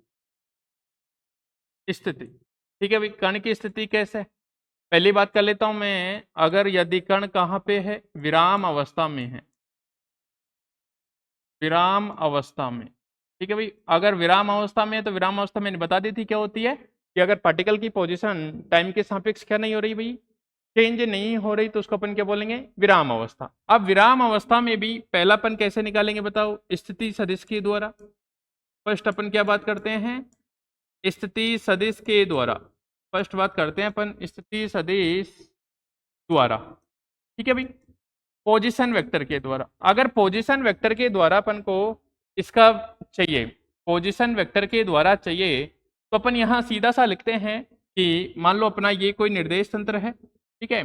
स्थिति, ठीक है भाई। कण की स्थिति कैसे, पहली बात कर लेता हूं मैं। अगर यदि कण कहाँ पे है, विराम अवस्था में है, विराम अवस्था में, ठीक है भाई। अगर विराम अवस्था में है तो विराम अवस्था मैंने बता दी थी क्या होती है, कि अगर पार्टिकल की पोजीशन टाइम के सापेक्ष क्या नहीं हो रही भाई, चेंज नहीं हो रही, तो उसको अपन क्या बोलेंगे, विराम अवस्था। अब विराम अवस्था में भी पहलापन कैसे निकालेंगे बताओ, स्थिति सदिश के द्वारा। फर्स्ट अपन क्या बात करते हैं, स्थिति सदिश के द्वारा। फर्स्ट बात करते हैं अपन स्थिति सदिश द्वारा, ठीक है भाई, पोजीशन वेक्टर के द्वारा। अगर पोजीशन वेक्टर के द्वारा अपन को इसका चाहिए, पोजीशन वेक्टर के द्वारा चाहिए, तो अपन यहाँ सीधा सा लिखते हैं कि मान लो अपना ये कोई निर्देश तंत्र है, ठीक है,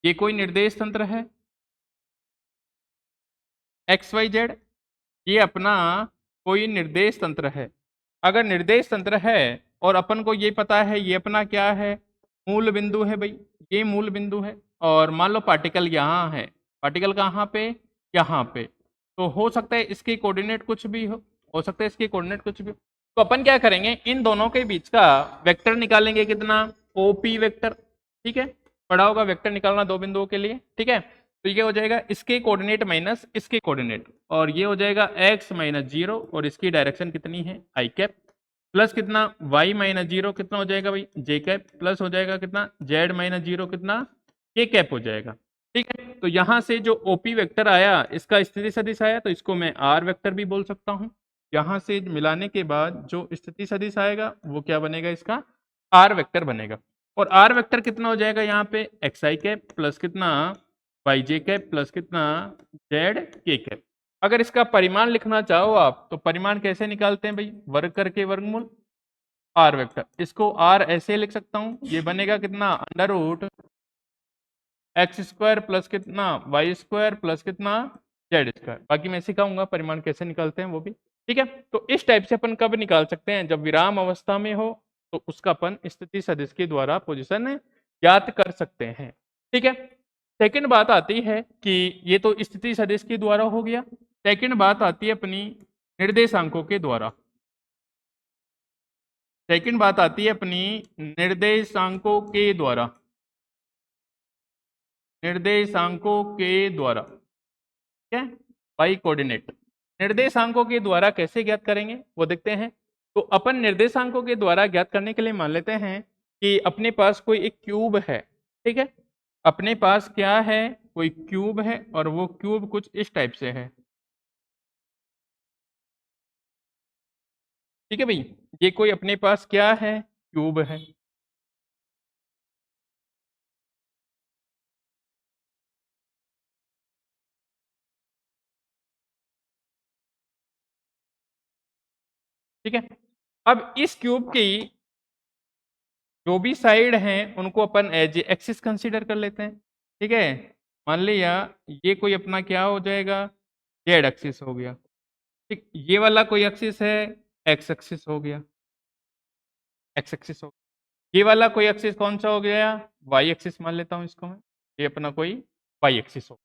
ये कोई निर्देश तंत्र है एक्स वाई जेड, ये अपना कोई निर्देश तंत्र है। अगर निर्देश तंत्र है और अपन को ये पता है ये अपना क्या है, मूल बिंदु है भाई, ये मूल बिंदु है, और मान लो पार्टिकल यहाँ है, पार्टिकल कहाँ पे, यहाँ पे, तो हो सकता है इसकी कोऑर्डिनेट कुछ भी हो सकता है इसकी कोऑर्डिनेट कुछ भी हो। तो अपन क्या करेंगे, इन दोनों के बीच का वेक्टर निकालेंगे, कितना, ओपी वेक्टर, ठीक है, पढ़ा होगा वेक्टर निकालना दो बिंदुओं के लिए, ठीक है। तो ये हो जाएगा इसके कोऑर्डिनेट माइनस इसके कोऑर्डिनेट, और ये हो जाएगा x माइनस जीरो, और इसकी डायरेक्शन कितनी है आई कैप, प्लस कितना y माइनस जीरो कितना हो जाएगा भाई जे कैप, प्लस हो जाएगा कितना z माइनस जीरो कितना के कैप हो जाएगा, ठीक है। तो यहाँ से जो ओपी वेक्टर आया इसका स्थिति सदिश आया, तो इसको मैं आर वेक्टर भी बोल सकता हूँ। यहाँ से मिलाने के बाद जो स्थिति सदिश आएगा वो क्या बनेगा, इसका आर वेक्टर बनेगा, और आर वेक्टर कितना हो जाएगा यहाँ पे एक्स आई कैप प्लस कितना वाई जे कैप प्लस कितना जेड के कैप। अगर इसका परिमाण लिखना चाहो आप तो परिमाण कैसे निकालते हैं भाई, वर्ग करके वर्गमूल आर वेक्टर, इसको आर ऐसे लिख सकता हूँ, ये बनेगा कितना under root x square plus कितना वाई स्क्वायर प्लस कितना जेड स्क्वायर। बाकी मैं सिखाऊंगा परिमाण कैसे निकालते हैं वो भी, ठीक है। तो इस टाइप से अपन कब निकाल सकते हैं, जब विराम अवस्था में हो तो उसका अपन स्थिति सदिश के द्वारा पोजीशन ज्ञात कर सकते हैं, ठीक है। सेकंड बात आती है कि ये तो स्थिति सदिश के द्वारा हो गया, सेकंड बात आती है अपनी निर्देशांकों के द्वारा, सेकंड बात आती है अपनी निर्देशांकों के द्वारा, निर्देशांकों के द्वारा, ठीक है, बाई कोऑर्डिनेट। निर्देशांकों के द्वारा कैसे ज्ञात करेंगे वो देखते हैं। तो अपन निर्देशांकों के द्वारा ज्ञात करने के लिए मान लेते हैं कि अपने पास कोई एक क्यूब है, ठीक है, अपने पास क्या है, कोई क्यूब है, और वो क्यूब कुछ इस टाइप से है, ठीक है भाई, ये कोई अपने पास क्या है, क्यूब है, ठीक है। अब इस क्यूब की जो भी साइड हैं उनको अपन एज एक्सिस कंसीडर कर लेते हैं, ठीक है। मान लिया ये कोई अपना क्या हो जाएगा, जेड एक्सिस हो गया, ठीक, ये वाला कोई एक्सिस है एक्स एक्सिस हो गया, एक्स एक्सिस हो गया, ये वाला कोई एक्सिस कौन सा हो गया, वाई एक्सिस मान लेता हूँ इसको मैं, ये अपना कोई वाई एक्सिस हो,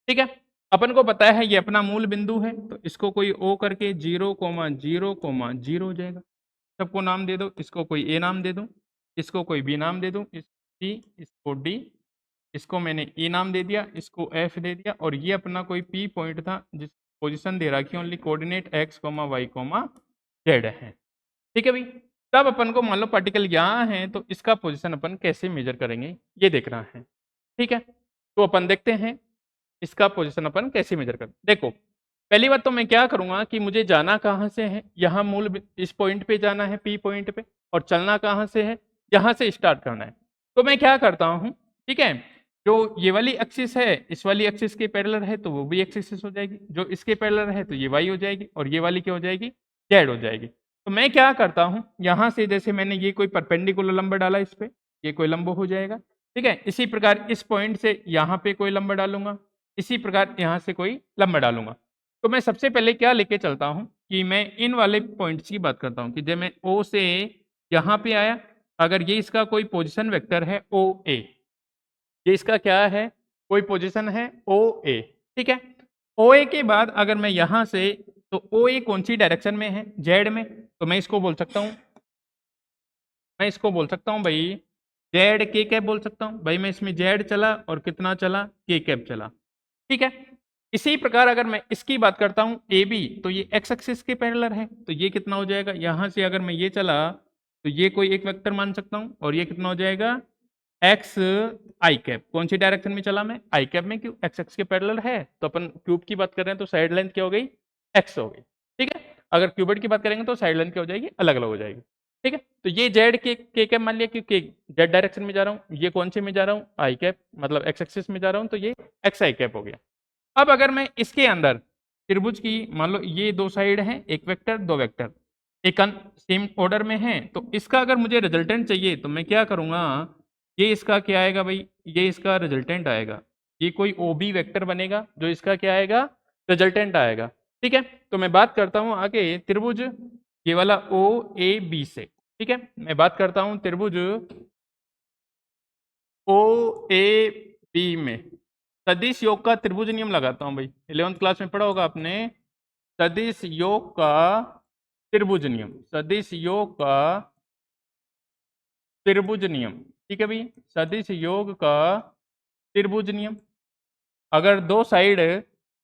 ठीक है। अपन को पता है ये अपना मूल बिंदु है, तो इसको कोई ओ करके 0,0,0 हो जाएगा, सबको नाम दे दो, इसको कोई ए नाम दे दूं, इसको कोई बी नाम दे दूं, सी, इसको डी, इसको मैंने ई नाम दे दिया, इसको एफ दे दिया, और ये अपना कोई पी पॉइंट था जिस पोजीशन दे रखी only coordinate x y z है, ठीक है भाई। तब अपन को मान लो पार्टिकल यहाँ है तो इसका पोजीशन अपन कैसे मेजर करेंगे ये देखना है, ठीक है। तो अपन देखते हैं इसका पोजीशन अपन कैसे मेजर करें। देखो पहली बात तो मैं क्या करूंगा कि मुझे जाना कहाँ से है, यहाँ इस पॉइंट पे जाना है पी पॉइंट पे, और चलना कहाँ से है, यहाँ से स्टार्ट करना है। तो मैं क्या करता हूँ, ठीक है, जो ये वाली एक्सिस है इस वाली एक्सिस के पैरेलल है तो वो भी एक्स एक्सिस हो जाएगी, जो इसके पैरेलल है तो ये वाई हो जाएगी, और ये वाली क्या हो जाएगी, जेड हो जाएगी। तो मैं क्या करता हूँ, यहाँ से जैसे मैंने ये कोई परपेंडिकुलर लंब डाला इस पे, ये कोई लंब हो जाएगा, ठीक है। इसी प्रकार इस पॉइंट से यहाँ पे कोई लंब डालूंगा, इसी प्रकार यहाँ से कोई लंब डालूंगा। तो मैं सबसे पहले क्या लेके चलता हूँ कि मैं इन वाले पॉइंट्स की बात करता हूँ कि जब मैं ओ से यहाँ पे आया, अगर ये इसका कोई पोजीशन वेक्टर है ओ ए, ये इसका क्या है, कोई पोजीशन है ओ ए, ठीक है। ओ ए के बाद अगर मैं यहाँ से, तो ओ ए कौन सी डायरेक्शन में है, जेड में, तो मैं इसको बोल सकता हूँ, मैं इसको बोल सकता हूँ भाई जेड के कैप बोल सकता हूँ भाई, मैं इसमें जेड चला और कितना चला, के कैप चला, ठीक है। इसी प्रकार अगर मैं इसकी बात करता हूँ ए बी, तो ये एक्स एक्सिस के पैरेलल है, तो ये कितना हो जाएगा, यहाँ से अगर मैं ये चला तो ये कोई एक वेक्टर मान सकता हूँ, और ये कितना हो जाएगा एक्स आई कैप, कौन सी डायरेक्शन में चला मैं, आई कैप में, क्यों एक्स एक्स के पैरेलल है, तो अपन क्यूब की बात कर रहे हैं तो साइड लेंथ क्या हो गई, एक्स हो गई, ठीक है। अगर क्यूबिट की बात करेंगे तो साइड लेंथ क्या हो जाएगी, अलग अलग हो जाएगी, ठीक है। तो ये जेड के कैप मान लिया क्योंकि जेड डायरेक्शन में जा रहा हूँ, ये कौन से में जा रहा हूँ, आई कैप, मतलब एक्स एक्सिस में जा रहा हूँ, तो ये एक्स आई कैप हो गया। अब अगर मैं इसके अंदर त्रिभुज की मान लो ये दो साइड हैं, एक वेक्टर दो वेक्टर, एक सेम ऑर्डर में है, तो इसका अगर मुझे रिजल्टेंट चाहिए तो मैं क्या करूँगा, ये इसका क्या आएगा भाई, ये इसका रिजल्टेंट आएगा। ये कोई ओबी वेक्टर बनेगा जो इसका क्या आएगा, रिजल्टेंट आएगा। ठीक है, तो मैं बात करता हूँ आगे त्रिभुज ये वाला ओ ए बी से। ठीक है, मैं बात करता हूँ त्रिभुज ओ ए बी में सदिश योग का त्रिभुज नियम लगाता हूँ भाई। 11th क्लास में पढ़ा होगा आपने, सदिश योग का त्रिभुज नियम, सदिश योग का त्रिभुज नियम। ठीक है भाई, सदिश योग का त्रिभुज नियम। अगर दो साइड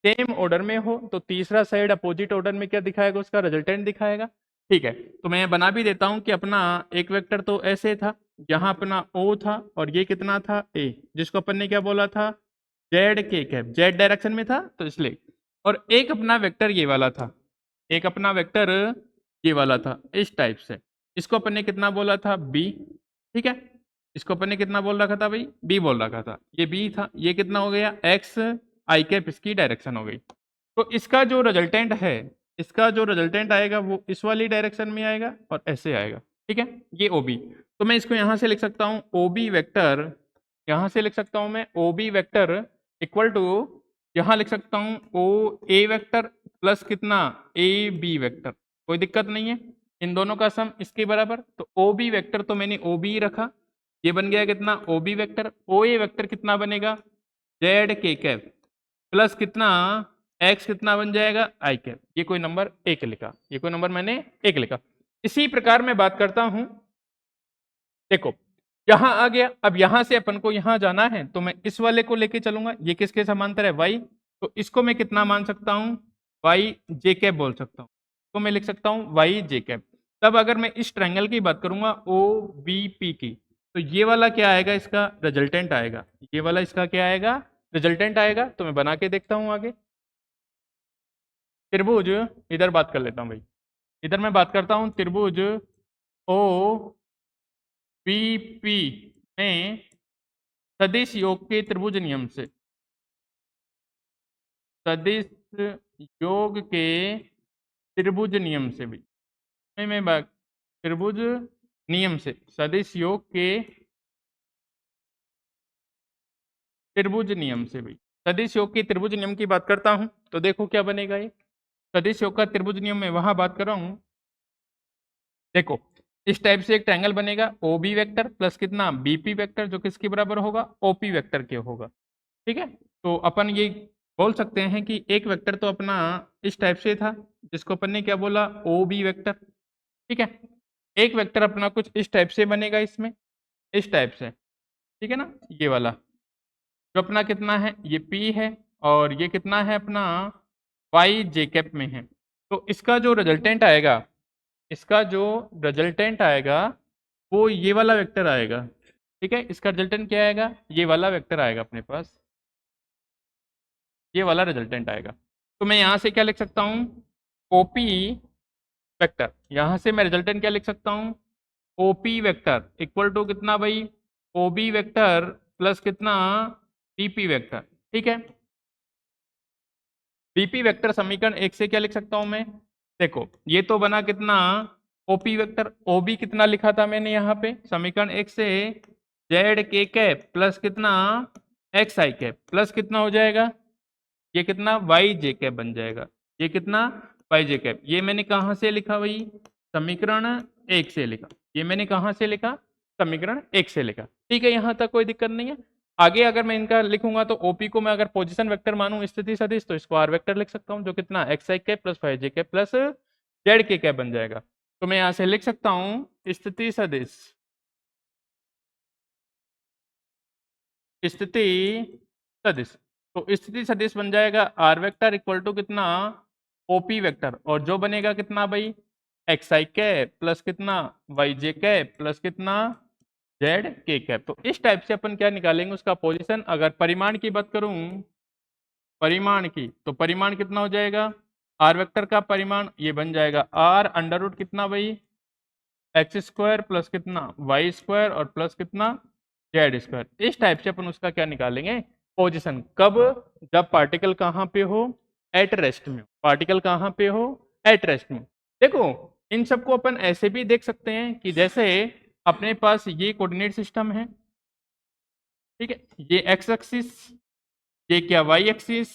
सेम ऑर्डर में हो तो तीसरा साइड अपोजिट ऑर्डर में क्या दिखाएगा, उसका रिजल्टेंट दिखाएगा। ठीक है, तो मैं बना भी देता हूं कि अपना एक वेक्टर तो ऐसे था, यहाँ अपना ओ था और ये कितना था ए, जिसको अपन ने क्या बोला था, जेड के कैप, जेड डायरेक्शन में था तो इसलिए। और एक अपना वेक्टर ये वाला था, एक अपना वेक्टर ये वाला था इस टाइप से, इसको अपन ने कितना बोला था, बी। ठीक है, इसको अपन ने कितना बोल रखा था भाई, बी बोल रखा था, ये बी था, ये कितना हो गया, एक्स आई कैप इसकी डायरेक्शन हो गई। तो इसका जो रिजल्टेंट है, इसका जो रिजल्टेंट आएगा वो इस वाली डायरेक्शन में आएगा और ऐसे आएगा। ठीक है, ये ओ बी, तो मैं इसको यहाँ से लिख सकता हूँ ओ बी वैक्टर, यहाँ से लिख सकता हूँ मैं O B vector equal to, यहाँ लिख सकता हूँ ओ ए वैक्टर प्लस कितना, ए बी वैक्टर। कोई दिक्कत नहीं है, इन दोनों का सम इसके बराबर। तो ओ बी वैक्टर तो मैंने ओ बी रखा, ये बन गया कितना, ओ बी वैक्टर। ओ ए वैक्टर कितना बनेगा, जेड के कैप प्लस कितना, एक्स कितना बन जाएगा, आई कैप। ये कोई नंबर एक लिखा, ये कोई नंबर मैंने एक लिखा। इसी प्रकार मैं बात करता हूं, देखो यहां आ गया, अब यहां से अपन को यहां जाना है तो मैं इस वाले को लेके चलूंगा, ये किसके समांतर है, वाई। तो इसको मैं कितना मान सकता हूं, वाई जे कैप बोल सकता हूं, तो मैं लिख सकता हूं वाई जे कैप। तब अगर मैं इस ट्रायंगल की बात करूंगा ओ बी पी की, तो ये वाला क्या आएगा, इसका रिजल्टेंट आएगा, ये वाला इसका क्या आएगा, रिजल्टेंट आएगा। तो मैं बना के देखता हूं आगे त्रिभुज, इधर बात कर लेता हूं भाई, इधर मैं बात करता हूं त्रिभुज ओ बी पी में सदिश योग के त्रिभुज नियम से, सदिश योग के त्रिभुज नियम से भी, नहीं मैं बात त्रिभुज नियम से, सदिश योग के त्रिभुज नियम से भी, सदिश योग के त्रिभुज नियम की बात करता हूं तो देखो क्या बनेगा ये सदिश योग का त्रिभुज नियम में वहां बात कर रहा हूं। देखो इस टाइप से एक ट्रायंगल बनेगा ओ बी वैक्टर प्लस कितना, बीपी वैक्टर, जो किसके बराबर होगा, ओपी वैक्टर के होगा। ठीक है, तो अपन ये बोल सकते हैं कि एक वेक्टर तो अपना इस टाइप से था, जिसको अपन ने क्या बोला, ओ बी वेक्टर। ठीक है, एक वेक्टर अपना कुछ इस टाइप से बनेगा, इसमें इस टाइप से। ठीक है ना, ये वाला जो अपना कितना है, ये पी है और ये कितना है अपना, वाई जे कैप में है। तो इसका जो रिजल्टेंट आएगा, इसका जो रिजल्टेंट आएगा वो ये वाला वेक्टर आएगा। ठीक है, इसका रिजल्टेंट क्या आएगा, ये वाला वेक्टर आएगा अपने पास, ये वाला रिजल्टेंट आएगा। तो मैं यहाँ से क्या लिख सकता हूँ, ओपी वेक्टर, यहाँ से मैं रिजल्टेंट क्या लिख सकता हूँ, ओपी वेक्टर इक्वल टू कितना भाई, ओबी वेक्टर प्लस कितना, बीपी वेक्टर। ठीक है, बीपी वेक्टर समीकरण एक से क्या लिख सकता हूँ मैं, देखो ये तो बना कितना, ओपी वेक्टर, ओबी कितना लिखा था मैंने यहाँ पे समीकरण एक से, जेड के कैप प्लस कितना, एक्स आई कैप प्लस कितना हो जाएगा, ये कितना, वाई जे कैप बन जाएगा, ये कितना, वाई जे कैप। ये मैंने कहाँ से लिखा भाई, समीकरण एक से लिखा, ये मैंने कहाँ से लिखा, समीकरण एक से लिखा। ठीक है, यहाँ तक कोई दिक्कत नहीं है। आगे अगर मैं इनका लिखूंगा तो ओपी को मैं अगर पोजीशन वेक्टर मानूं स्थिति सदिश, तो इसको आर वेक्टर लिख सकता हूँ, जो कितना, एक्स आई कैप प्लस वाई जे कैप प्लस जेड के कैप बन जाएगा। तो मैं यहाँ से लिख सकता हूँ स्थिति सदिश, स्थिति सदिश, तो स्थिति सदिश बन जाएगा आर वेक्टर इक्वल टू कितना, ओपी वेक्टर, और जो बनेगा कितना भाई, एक्स आई कैप प्लस कितना, वाई जे कैप प्लस कितना, जेड के कैप। तो इस टाइप से अपन क्या निकालेंगे, उसका पोजीशन। अगर परिमाण की बात करूं, परिमाण की, तो परिमाण कितना हो जाएगा, आर वेक्टर का परिमाण ये बन जाएगा आर अंडर रूट कितना भाई, एक्स स्क्वायर प्लस कितना, वाई स्क्वायर और प्लस कितना, जेड स्क्वायर। इस टाइप से अपन उसका क्या निकालेंगे, पोजीशन। कब, जब पार्टिकल कहाँ पे हो, एट रेस्ट में, पार्टिकल कहाँ पे हो, एट रेस्ट में। देखो इन सबको अपन ऐसे भी देख सकते हैं कि जैसे अपने पास ये कोऑर्डिनेट सिस्टम है, ठीक है, ये एक्स एक्सिस, ये क्या वाई एक्सिस,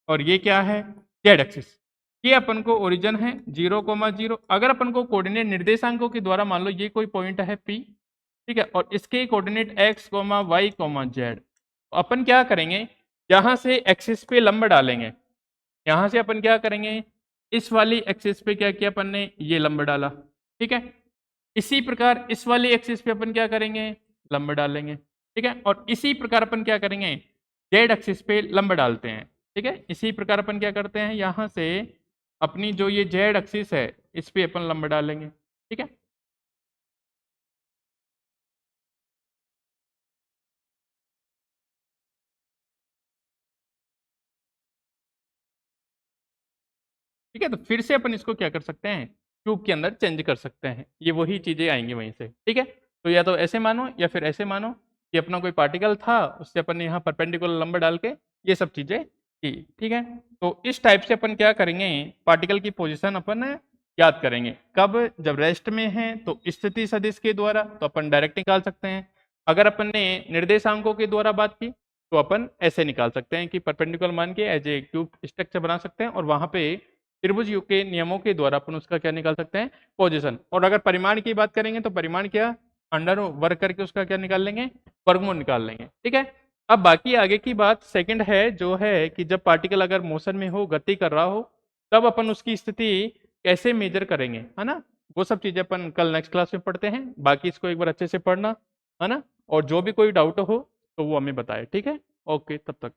और ये क्या है जेड एक्सिस। ये अपन को ओरिजिन है 0,0। अगर अपन को कोऑर्डिनेट निर्देशांकों के द्वारा मान लो ये कोई पॉइंट है पी, ठीक है, और इसके coordinate x comma y comma z, तो अपन क्या करेंगे, यहां से एक्सिस पे लंब डालेंगे। यहां से अपन क्या करेंगे, इस वाली एक्सिस पे क्या किया अपन ने, ये लंब डाला, ठीक है। इसी प्रकार इस वाली एक्सिस पे अपन क्या करेंगे, लंब डालेंगे, ठीक है। और इसी प्रकार अपन क्या करेंगे, जेड एक्सिस पे लंब डालते हैं, ठीक है। इसी प्रकार अपन क्या करते हैं, यहां से अपनी जो ये जेड एक्सिस है इस पे अपन लंब डालेंगे, ठीक है। ठीक है, तो फिर से अपन इसको क्या कर सकते हैं, क्यूब के अंदर चेंज कर सकते हैं, ये वही चीजें आएंगी वहीं से, ठीक है। तो या तो ऐसे मानो या फिर ऐसे मानो कि अपना कोई पार्टिकल था, उससे अपन ने यहाँ परपेंडिकुलर लंब डाल के ये सब चीजें की, ठीक है। तो इस टाइप से अपन क्या करेंगे, पार्टिकल की पोजिशन अपन याद करेंगे। कब, जब रेस्ट में है तो स्थिति सदिश के द्वारा तो अपन डायरेक्ट निकाल सकते हैं। अगर अपन ने निर्देशांकों के द्वारा बात की तो अपन ऐसे निकाल सकते हैं कि परपेंडिकुलर मान के एज ए क्यूब स्ट्रक्चर बना सकते हैं, और वहां पे त्रिभुज युग के नियमों के द्वारा अपन उसका क्या निकाल सकते हैं, पोजीशन। और अगर परिमाण की बात करेंगे तो परिमाण क्या, अंडर वर्ग करके उसका क्या निकाल लेंगे, वर्गमूल निकाल लेंगे, ठीक है। अब बाकी आगे की बात सेकंड है, जो है कि जब पार्टिकल अगर मोशन में हो, गति कर रहा हो, तब अपन उसकी स्थिति कैसे मेजर करेंगे, है ना। वो सब चीजें अपन कल नेक्स्ट क्लास में पढ़ते हैं। बाकी इसको एक बार अच्छे से पढ़ना, है ना। और जो भी कोई डाउट हो तो वो हमें बताए, ठीक है। ओके, तब तक।